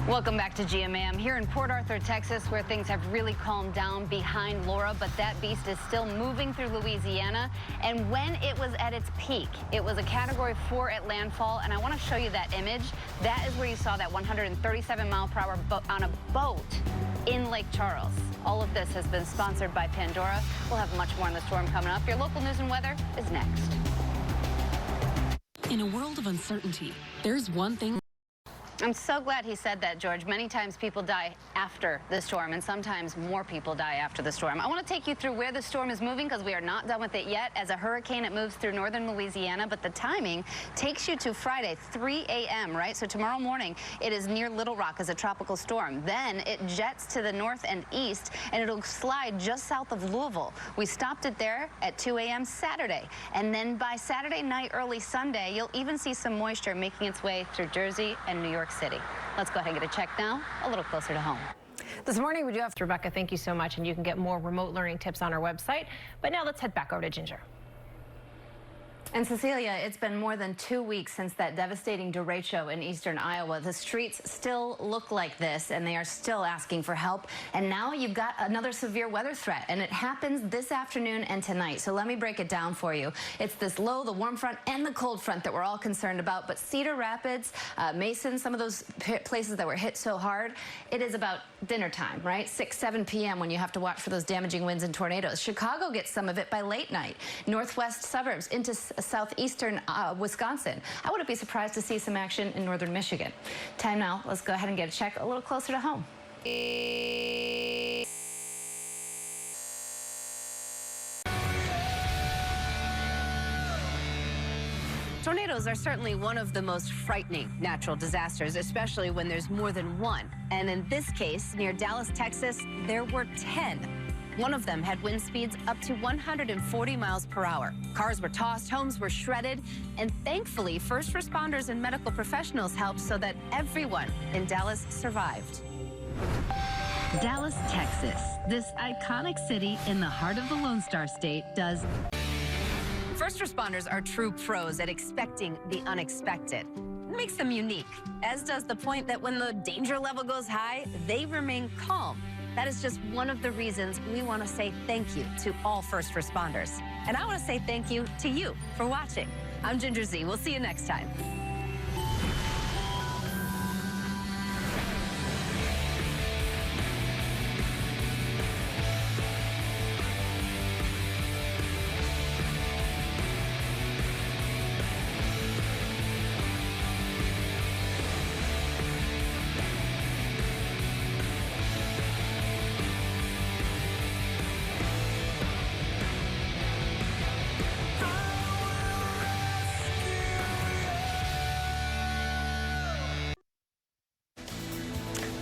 Welcome back to GMA. I'm here in Port Arthur, Texas, where things have really calmed down behind Laura, but that beast is still moving through Louisiana. And when it was at its peak, it was a Category 4 at landfall, and I want to show you that image. That is where you saw that 137-mile-per-hour on a boat in Lake Charles. All of this has been sponsored by Pandora. We'll have much more on the storm coming up. Your local news and weather is next. In a world of uncertainty, there's one thing. I'm so glad he said that, George. Many times people die after the storm, and sometimes more people die after the storm. I want to take you through where the storm is moving because we are not done with it yet. As a hurricane, it moves through northern Louisiana, but the timing takes you to Friday, 3 a.m., right? So tomorrow morning, it is near Little Rock as a tropical storm. Then it jets to the north and east, and it'll slide just south of Louisville. We stopped it there at 2 a.m. Saturday, and then by Saturday night, early Sunday, you'll even see some moisture making its way through Jersey and New York City. Let's go ahead and get a check now, a little closer to home. This morning we do have Rebecca. Thank you so much, and you can get more remote learning tips on our website. But now let's head back over to Ginger. And Cecilia, it's been more than 2 weeks since that devastating derecho in eastern Iowa. The streets still look like this, and they are still asking for help. And now you've got another severe weather threat, and it happens this afternoon and tonight. So let me break it down for you. It's this low, the warm front, and the cold front that we're all concerned about. But Cedar Rapids, Mason, some of those places that were hit so hard, it is about dinner time, right? 6, 7 p.m. when you have to watch for those damaging winds and tornadoes. Chicago gets some of it by late night. Northwest suburbs into southeastern Wisconsin. I wouldn't be surprised to see some action in northern Michigan. Time now. Let's go ahead and get a check a little closer to home. Tornadoes are certainly one of the most frightening natural disasters, especially when there's more than one. And in this case, near Dallas, Texas, there were 10. One of them had wind speeds up to 140 miles per hour. Cars were tossed, homes were shredded, and thankfully, first responders and medical professionals helped so that everyone in Dallas survived. Dallas, Texas. This iconic city in the heart of the Lone Star State does. First responders are true pros at expecting the unexpected. It makes them unique, as does the point that when the danger level goes high, they remain calm. That is just one of the reasons we want to say thank you to all first responders. And I want to say thank you to you for watching. I'm Ginger Zee. We'll see you next time.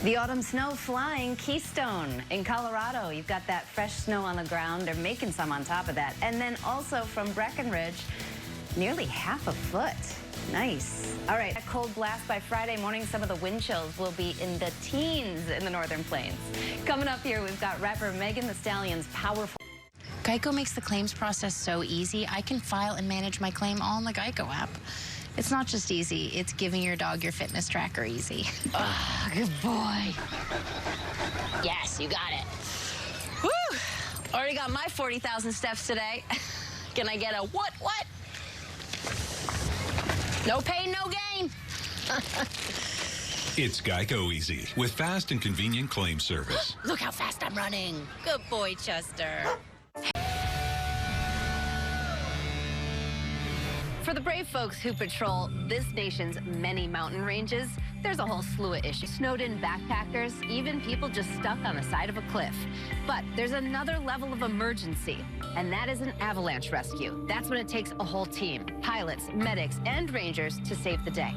The autumn snow flying Keystone in Colorado. You've got that fresh snow on the ground. They're making some on top of that. And then also from Breckenridge, nearly half a foot. Nice. All right, a cold blast by Friday morning. Some of the wind chills will be in the teens in the northern plains. Coming up here, we've got rapper Megan Thee Stallion's powerful. Geico makes the claims process so easy. I can file and manage my claim all in the Geico app. It's not just easy, it's giving your dog your fitness tracker easy. Oh, good boy. Yes, you got it. Woo! Already got my 40,000 steps today. Can I get a what? No pain, no gain. It's Geico Easy with fast and convenient claim service. Look how fast I'm running. Good boy, Chester. For the brave folks who patrol this nation's many mountain ranges, there's a whole slew of issues. Snowed-in backpackers, even people just stuck on the side of a cliff. But there's another level of emergency, and that is an avalanche rescue. That's when it takes a whole team, pilots, medics, and rangers to save the day.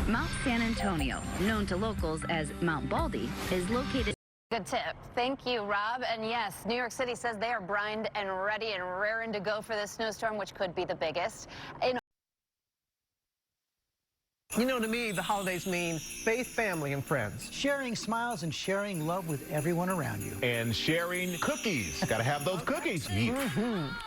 Mount San Antonio, known to locals as Mount Baldy, is located. Good tip. Thank you, Rob. And yes, New York City says they are primed and ready and raring to go for this snowstorm, which could be the biggest. You know, to me, the holidays mean faith, family, and friends. Sharing smiles and sharing love with everyone around you. And sharing cookies. Gotta have those cookies.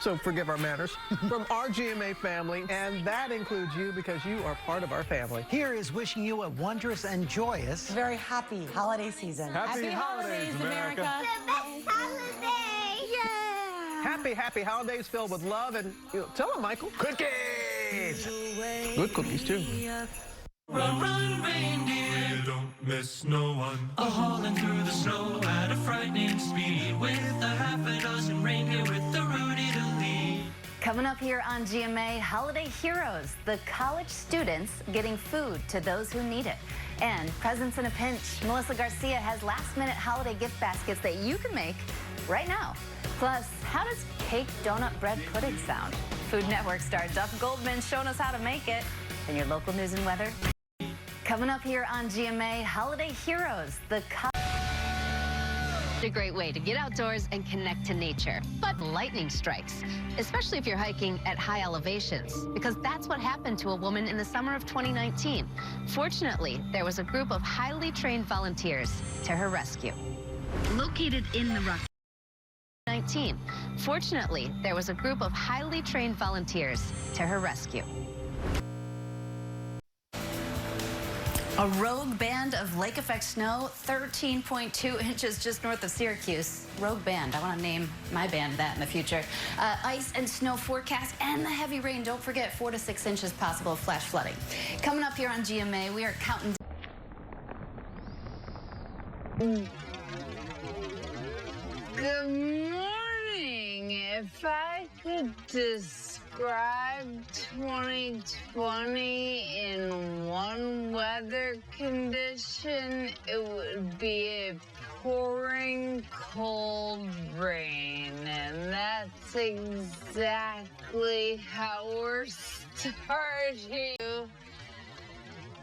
So forgive our manners. From our GMA family, and that includes you because you are part of our family. Here is wishing you a wondrous and joyous, very happy holiday season. Happy holidays, America. The best holiday! Yeah! Happy holidays filled with love and, tell them, Michael. Cookies! Good cookies, too. Run, run, reindeer, don't miss no one. A-hauling through the snow at a frightening speed, with a half a dozen reindeer with the Rudy to lead. Coming up here on GMA, Holiday Heroes, the college students getting food to those who need it. And presents in a pinch, Melissa Garcia has last-minute holiday gift baskets that you can make right now. Plus, how does cake donut bread pudding sound? Food Network star Duff Goldman showing us how to make it. And your local news and weather. Coming up here on GMA, Holiday Heroes, A great way to get outdoors and connect to nature. But lightning strikes, especially if you're hiking at high elevations, because that's what happened to a woman in the summer of 2019. Fortunately, there was a group of highly trained volunteers to her rescue. Located in the Rocky. Fortunately, there was a group of highly trained volunteers to her rescue. A rogue band of lake effect snow, 13.2 inches just north of Syracuse. Rogue band, I want to name my band that in the future. Ice and snow forecast and the heavy rain. Don't forget 4 to 6 inches possible of flash flooding. Coming up here on GMA, we are counting. Good morning. If I could describe 2020 in one weather condition, it would be a pouring cold rain, and that's exactly how we're starting.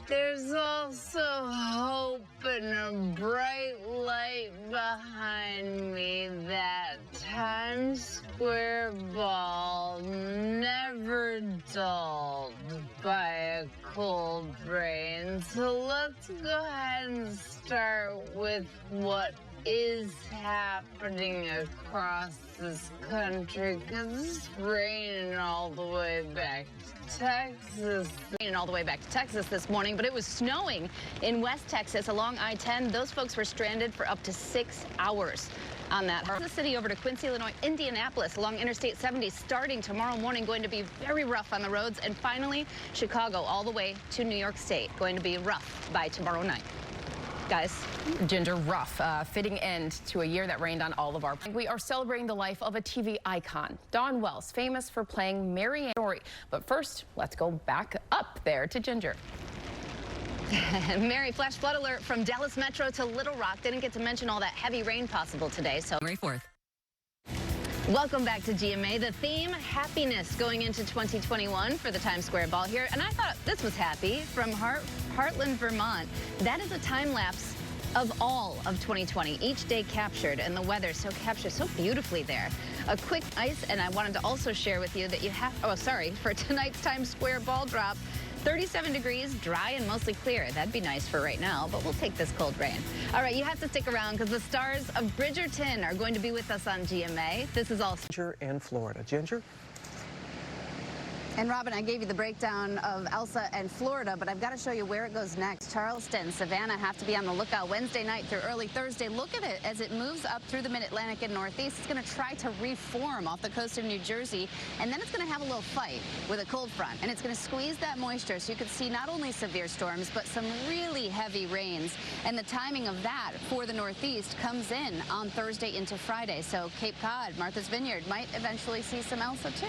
There's also hope and a bright light behind me. That Times Square ball never dulled by a cold rain. So let's go ahead and start with what is happening across this country, because it's raining all the way back to Texas. Raining all the way back to Texas this morning, but it was snowing in West Texas along I-10. Those folks were stranded for up to 6 hours on that. The city over to Quincy, Illinois, Indianapolis along Interstate 70 starting tomorrow morning, going to be very rough on the roads. And finally, Chicago all the way to New York State, going to be rough by tomorrow night. Guys. Ginger, rough, fitting end to a year that rained on all of our. We are celebrating the life of a TV icon, Dawn Wells, famous for playing Mary Ann Story. But first, let's go back up there to Ginger. Mary, flash flood alert from Dallas Metro to Little Rock. Didn't get to mention all that heavy rain possible today. So January 4th. Welcome back to GMA. The theme, happiness, going into 2021 for the Times Square ball here. And I thought this was happy from Heartland, Vermont. That is a time lapse of all of 2020, each day captured, and the weather captured so beautifully there. A quick ice, and I wanted to also share with you that you have, for tonight's Times Square ball drop, 37 degrees, dry and mostly clear. That'd be nice for right now, but we'll take this cold rain. All right, you have to stick around because the stars of Bridgerton are going to be with us on GMA. This is all Ginger and Florida. Ginger? And Robin, I gave you the breakdown of Elsa and Florida, but I've got to show you where it goes next. Charleston, Savannah have to be on the lookout Wednesday night through early Thursday. Look at it as it moves up through the mid-Atlantic and Northeast. It's going to try to reform off the coast of New Jersey, and then it's going to have a little fight with a cold front, and it's going to squeeze that moisture so you could see not only severe storms, but some really heavy rains. And the timing of that for the Northeast comes in on Thursday into Friday. So Cape Cod, Martha's Vineyard might eventually see some Elsa too.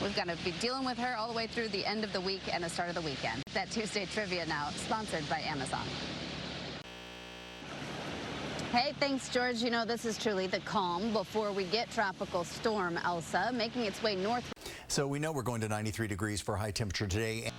We've got to be dealing with her all the way through the end of the week and the start of the weekend. That Tuesday trivia now, sponsored by Amazon. Hey, thanks, George. You know, this is truly the calm before we get Tropical Storm Elsa making its way north. So we know we're going to 93 degrees for high temperature today.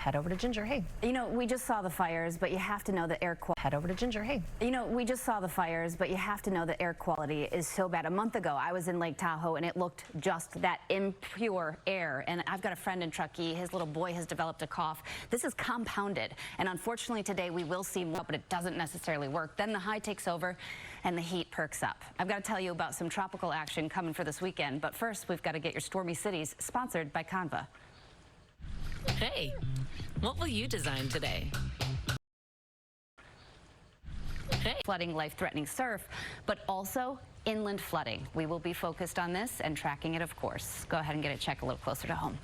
Head over to Ginger. Hey. You know, we just saw the fires, but you have to know the air quality. Head over to Ginger. Hey. You know, we just saw the fires, but you have to know the air quality is so bad. A month ago, I was in Lake Tahoe, and it looked just that impure air. And I've got a friend in Truckee. His little boy has developed a cough. This is compounded. And unfortunately, today we will see more, but it doesn't necessarily work. Then the high takes over, and the heat perks up. I've got to tell you about some tropical action coming for this weekend. But first, we've got to get your stormy cities, sponsored by Canva. Hey, what will you design today? Hey. Flooding, life-threatening surf, but also inland flooding. We will be focused on this and tracking it, of course. Go ahead and get a check a little closer to home.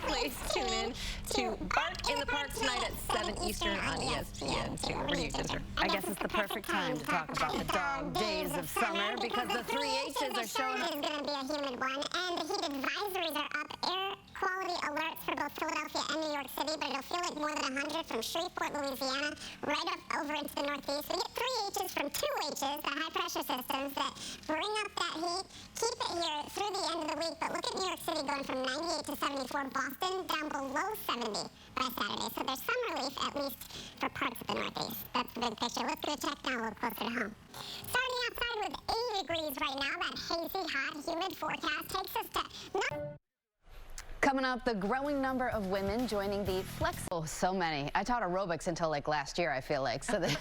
Please tune in to Bark in the Park tonight at 7 Eastern on ESPN2. Over to you, Ginger. I guess it's the perfect time to talk about the dog days of summer because the 3 H's are showing up. It's going to be a humid one, and the heat advisories are up. Air quality alerts for both Philadelphia and New York City, but it'll feel like more than 100 from Shreveport, Louisiana, right up over into the Northeast. We get 3 H's from 2 H's, the high-pressure systems that bring up that heat, keep it here through the end of the week. But look at New York City going from 98 to 74. Boston down below 70 by Saturday. So there's some relief, at least for parts of the Northeast. That's the big picture. Let's go check now a little closer to home. Starting outside with 80 degrees right now, that hazy, hot, humid forecast takes us to... Coming up, the growing number of women joining the flexible. So many. I taught aerobics until like last year, I feel like. So that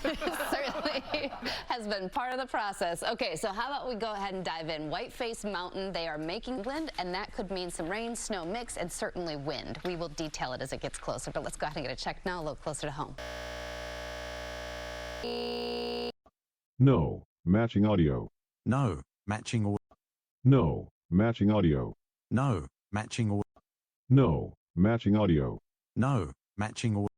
certainly has been part of the process. Okay, so how about we go ahead and dive in. Whiteface Mountain, they are making wind, and that could mean some rain, snow mix, and certainly wind. We will detail it as it gets closer, but let's go ahead and get a check now a little closer to home. No. Matching audio. No. Matching audio. No. Matching audio. No. Matching audio. No. Matching audio. No. Matching audio.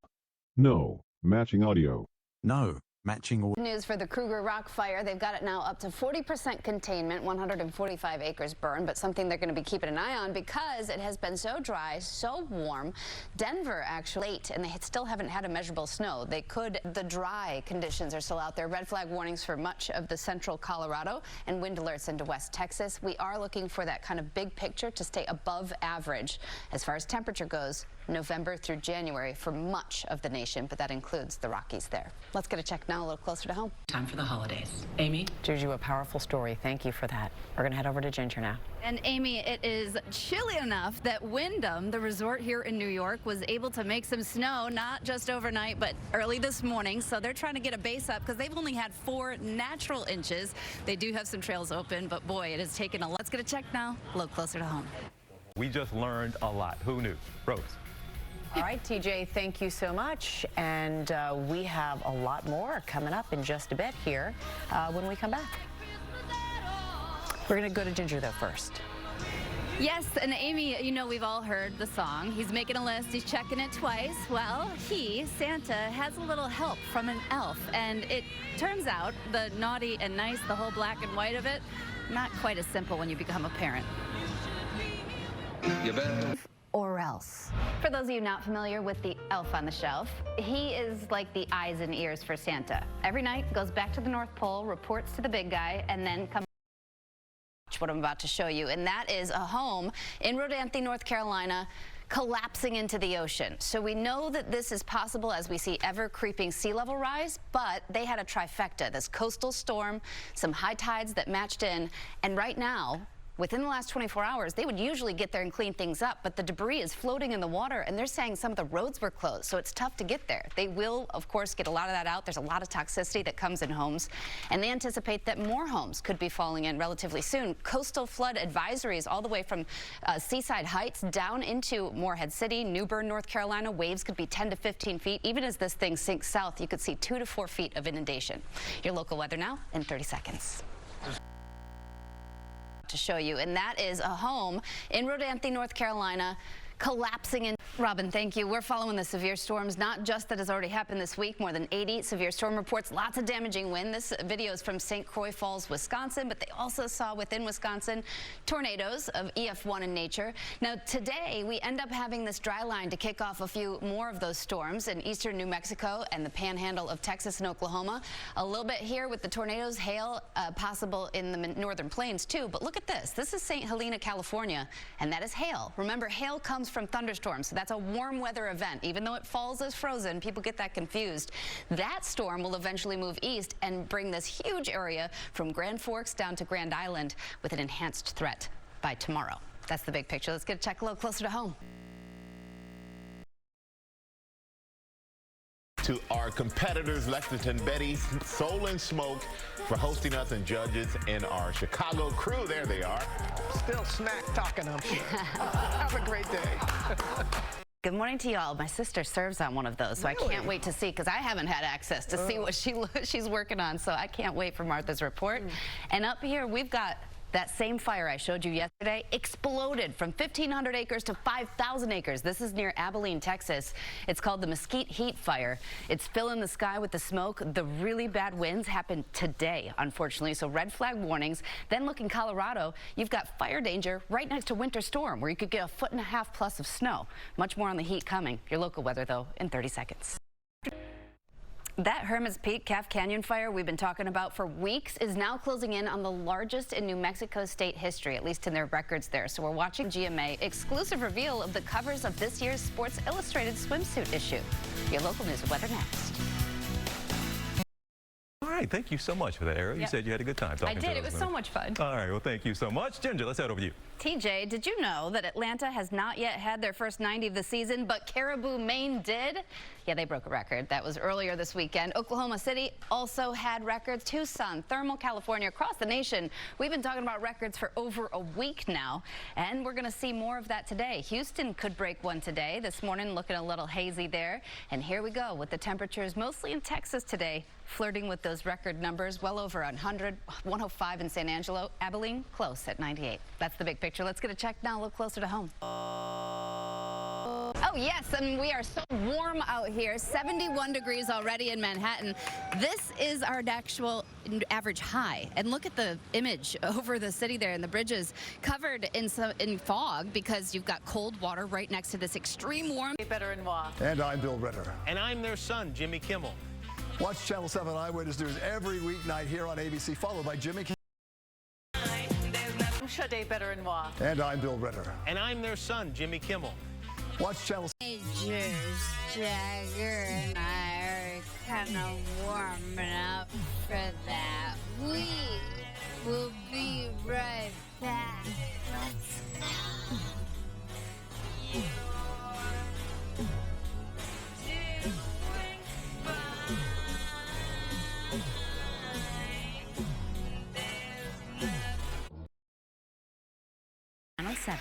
No. Matching audio. No. Matching audio. News for the Kruger Rock fire. They've got it now up to 40% containment, 145 acres burned, but something they're going to be keeping an eye on because it has been so dry, so warm. Denver actually late, and they still haven't had a measurable snow. The dry conditions are still out there. Red flag warnings for much of the central Colorado and wind alerts into West Texas. We are looking for that kind of big picture to stay above average as far as temperature goes, November through January for much of the nation, but that includes the Rockies there. Let's get a check now a little closer to home. Time for the holidays. Amy? Juju, a powerful story. Thank you for that. We're going to head over to Ginger now. And Amy, it is chilly enough that Wyndham, the resort here in New York, was able to make some snow, not just overnight, but early this morning. So they're trying to get a base up because they've only had 4 natural inches. They do have some trails open, but boy, it has taken a lot. Let's get a check now a little closer to home. We just learned a lot. Who knew? Rose. All right, TJ, thank you so much. And we have a lot more coming up in just a bit here when we come back. We're going to go to Ginger, though, first. Yes, and Amy, you know, we've all heard the song. He's making a list, he's checking it twice. Well, Santa, has a little help from an elf. And it turns out the naughty and nice, the whole black and white of it, not quite as simple when you become a parent. You bet. Or else. For those of you not familiar with the elf on the shelf, he is like the eyes and ears for Santa. Every night goes back to the North Pole, reports to the big guy, and then comes what I'm about to show you. And that is a home in Rodanthe, North Carolina, collapsing into the ocean. So we know that this is possible as we see ever creeping sea level rise, but they had a trifecta, this coastal storm, some high tides that matched in, and right now, within the last 24 hours, they would usually get there and clean things up, but the debris is floating in the water, and they're saying some of the roads were closed, so it's tough to get there. They will, of course, get a lot of that out. There's a lot of toxicity that comes in homes, and they anticipate that more homes could be falling in relatively soon. Coastal flood advisories all the way from Seaside Heights down into Morehead City, New Bern, North Carolina. Waves could be 10 to 15 feet. Even as this thing sinks south, you could see 2 to 4 feet of inundation. Your local weather now in 30 seconds. To show you, and that is a home in Rodanthe, North Carolina, collapsing in. Robin, thank you. We're following the severe storms, not just that has already happened this week, more than 80 severe storm reports, lots of damaging wind. This video is from St. Croix Falls, Wisconsin, but they also saw within Wisconsin tornadoes of EF1 in nature. Now today we end up having this dry line to kick off a few more of those storms in eastern New Mexico and the panhandle of Texas and Oklahoma. A little bit here with the tornadoes, hail possible in the northern plains too, but look at this. This is St. Helena, California, and that is hail. Remember, hail comes from thunderstorms. So that's a warm weather event. Even though it falls as frozen, people get that confused. That storm will eventually move east and bring this huge area from Grand Forks down to Grand Island with an enhanced threat by tomorrow. That's the big picture. Let's get a check a little closer to home. To our competitors, Lexington Betty, Soul and Smoke, for hosting us, and judges in our Chicago crew. There they are. Still smack talking, I'm sure. Have a great day. Good morning to y'all. My sister serves on one of those, so I can't wait to see, because I haven't had access to see what she's working on, so I can't wait for Martha's report. And up here, we've got that same fire I showed you yesterday exploded from 1,500 acres to 5,000 acres. This is near Abilene, Texas. It's called the Mesquite Heat Fire. It's filling the sky with the smoke. The really bad winds happened today, unfortunately, so red flag warnings. Then look in Colorado, you've got fire danger right next to winter storm, where you could get 1.5 feet plus of snow. Much more on the heat coming. Your local weather, though, in 30 seconds. That Hermit's Peak Calf Canyon fire we've been talking about for weeks is now closing in on the largest in New Mexico state history, at least in their records there. So we're watching GMA exclusive reveal of the covers of this year's Sports Illustrated swimsuit issue. Your local news and weather next. All right, thank you so much for that, Ariel. You said you had a good time talking to us. I did. It was so much fun. All right, well, thank you so much. Ginger, let's head over to you. TJ, did you know that Atlanta has not yet had their first 90 of the season, but Caribou, Maine did? Yeah, they broke a record. That was earlier this weekend. Oklahoma City also had records. Tucson, Thermal, California, across the nation. We've been talking about records for over a week now, and we're going to see more of that today. Houston could break one today. This morning looking a little hazy there. And here we go with the temperatures mostly in Texas today, flirting with those record numbers, well over 100, 105 in San Angelo, Abilene close at 98. That's the big picture. Let's get a check now, a little closer to home. Oh yes, and we are so warm out here, 71 degrees already in Manhattan. This is our actual average high, and look at the image over the city there, and the bridges covered in fog because you've got cold water right next to this extreme warm. And I'm Bill Ritter. And I'm their son, Jimmy Kimmel. Watch Channel 7 Eyewitness News every weeknight here on ABC, followed by Jimmy Kimmel. And I'm Bill Ritter. And I'm their son, Jimmy Kimmel. Watch Channel 7. Jagger and I are kind of warming up for that. We will be right back. Channel 7.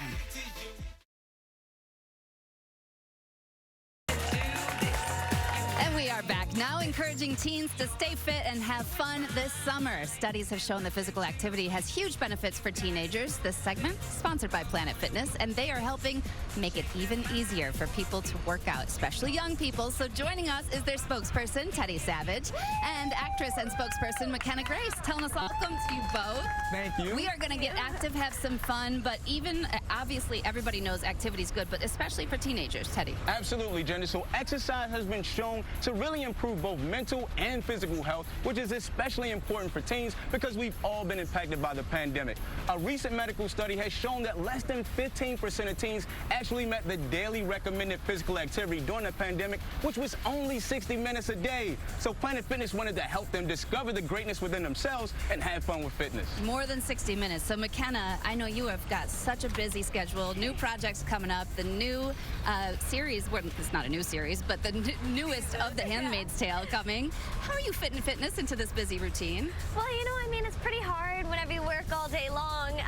And we are back now, encouraging teens to stay fit and have fun this summer. Studies have shown that physical activity has huge benefits for teenagers. This segment sponsored by Planet Fitness, and they are helping make it even easier for people to work out, especially young people. So joining us is their spokesperson, Teddy Savage, and actress and spokesperson, McKenna Grace, telling us welcome to you both. Thank you. We are going to get active, have some fun, but even, obviously, everybody knows activity is good, but especially for teenagers. Teddy. Absolutely, Ginger. So exercise has been shown to really improve both mental and physical health, which is especially important for teens because we've all been impacted by the pandemic. A recent medical study has shown that less than 15% of teens actually met the daily recommended physical activity during the pandemic, which was only 60 minutes a day. So Planet Fitness wanted to help them discover the greatness within themselves and have fun with fitness. More than 60 minutes. So McKenna, I know you have got such a busy schedule, new projects coming up, the new series, well, it's not a new series, but the newest of The Handmaid's Tale coming. How are you fitting fitness into this busy routine? Well, you know, I mean, it's pretty hard whenever you work all day long.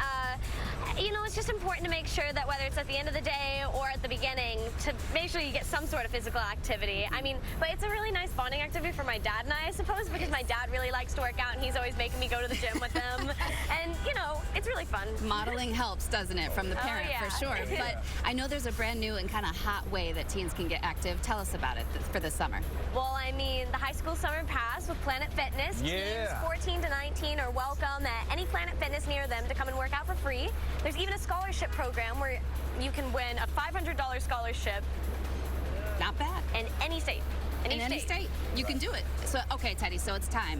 You know, it's just important to make sure that whether it's at the end of the day or at the beginning, to make sure you get some sort of physical activity. I mean, but it's a really nice bonding activity for my dad and I suppose, because my dad really likes to work out and he's always making me go to the gym with him. And, you know, it's really fun. Modeling helps, doesn't it, from the parent, for sure. But I know there's a brand new and kind of hot way that teens can get active. Tell us about it for this summer. Well, I mean, the high school summer pass with Planet Fitness. Yeah. Teens 14 to 19 are welcome at any Planet Fitness near them to come and work out for free. There's even a scholarship program where you can win a $500 scholarship. Not bad. In any state. In any state, you can do it. So, okay, Teddy, so it's time.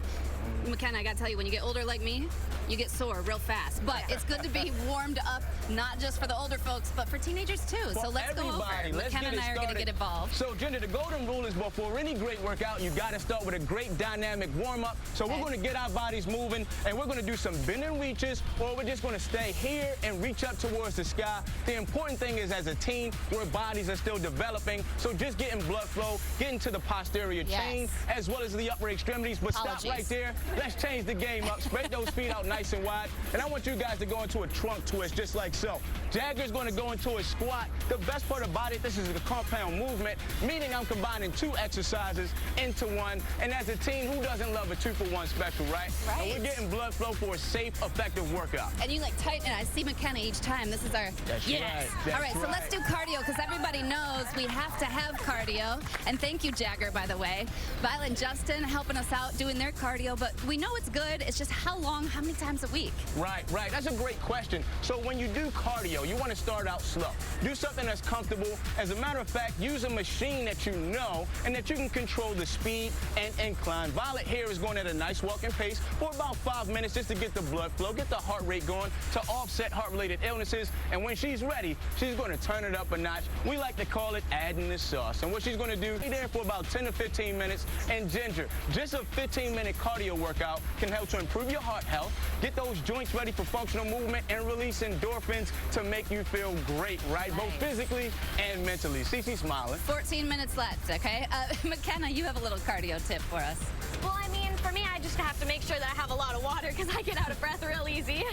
McKenna, I gotta tell you, when you get older like me, you get sore real fast. But it's good to be warmed up, not just for the older folks, but for teenagers too. So let's go over. McKenna and I are gonna get involved. So, Ginger, the golden rule is before any great workout, you gotta start with a great dynamic warm-up. So we're gonna get our bodies moving, and we're gonna do some bending reaches, or we're just gonna stay here and reach up towards the sky. The important thing is, as a teen, your bodies are still developing, so just getting blood flow, getting to the posterior chain, as well as the upper extremities. But stop right there. Let's change the game up. Spread those feet out nice and wide. And I want you guys to go into a trunk twist, just like so. Jagger's going to go into a squat. The best part about it, this is a compound movement, meaning I'm combining 2 exercises into one. And as a teen, who doesn't love a 2-for-1 special, right? And we're getting blood flow for a safe, effective workout. And you like tighten it. I see McKenna each time. This is our All right, so let's do cardio, because everybody knows we have to have cardio. And thank you, Jagger, by the way. Violet and Justin helping us out doing their cardio, but we know it's good. It's just how long, how many times a week? Right. That's a great question. So when you do cardio, you want to start out slow. Do something that's comfortable. As a matter of fact, use a machine that you know and that you can control the speed and incline. Violet here is going at a nice walking pace for about 5 minutes just to get the blood flow, get the heart rate going, to offset heart-related illnesses. And when she's ready, she's going to turn it up a notch. We like to call it adding the sauce. And what she's going to do, be there for about 10 to 15 minutes. And Ginger, just a 15-minute cardio workout can help to improve your heart health, get those joints ready for functional movement, and release endorphins to make you feel great, right? Both physically and mentally. Cece's smiling. 14 minutes left, okay? McKenna, you have a little cardio tip for us. Well, I mean, for me, I just have to make sure that I have a lot of water because I get out of breath real easy.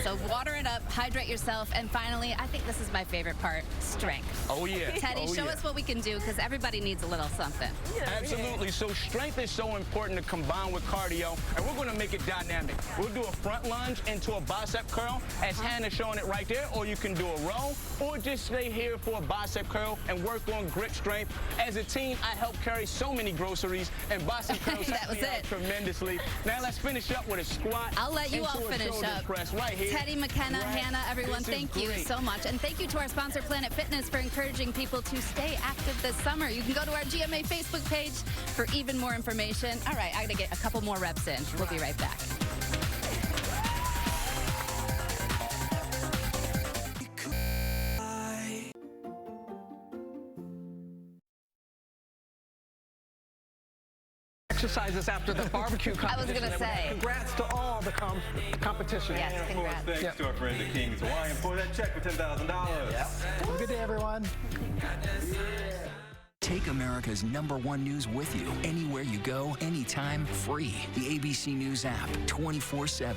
So water it up, hydrate yourself, and finally, I think this is my favorite part, strength. Oh, yeah. Teddy, show us what we can do, because everybody needs a little something. Absolutely. So strength is so important to combine with cardio, and we're going to make it dynamic. We'll do a front lunge into a bicep curl, as Hannah's showing it right there, or you can do a row, or just stay here for a bicep curl and work on grip strength. As a teen, I helped carry so many groceries, and bicep curls helped me out tremendously. Now let's finish up with a squat. I'll let you all finish up. Press right here. Teddy, McKenna, Hannah, everyone, thank you so much. And thank you to our sponsor, Planet Fitness, for encouraging people to stay active this summer. You can go to our GMA Facebook page for even more information. All right, I got to get a couple more reps in. We'll be right back. Exercises after the barbecue competition. I was going to say. Congrats to all the competition. Yes, and of course, thanks to our friends at King's Hawaiian for that check for $10,000. Have a good day, everyone. Take America's #1 news with you anywhere you go, anytime, free. The ABC News app, 24/7.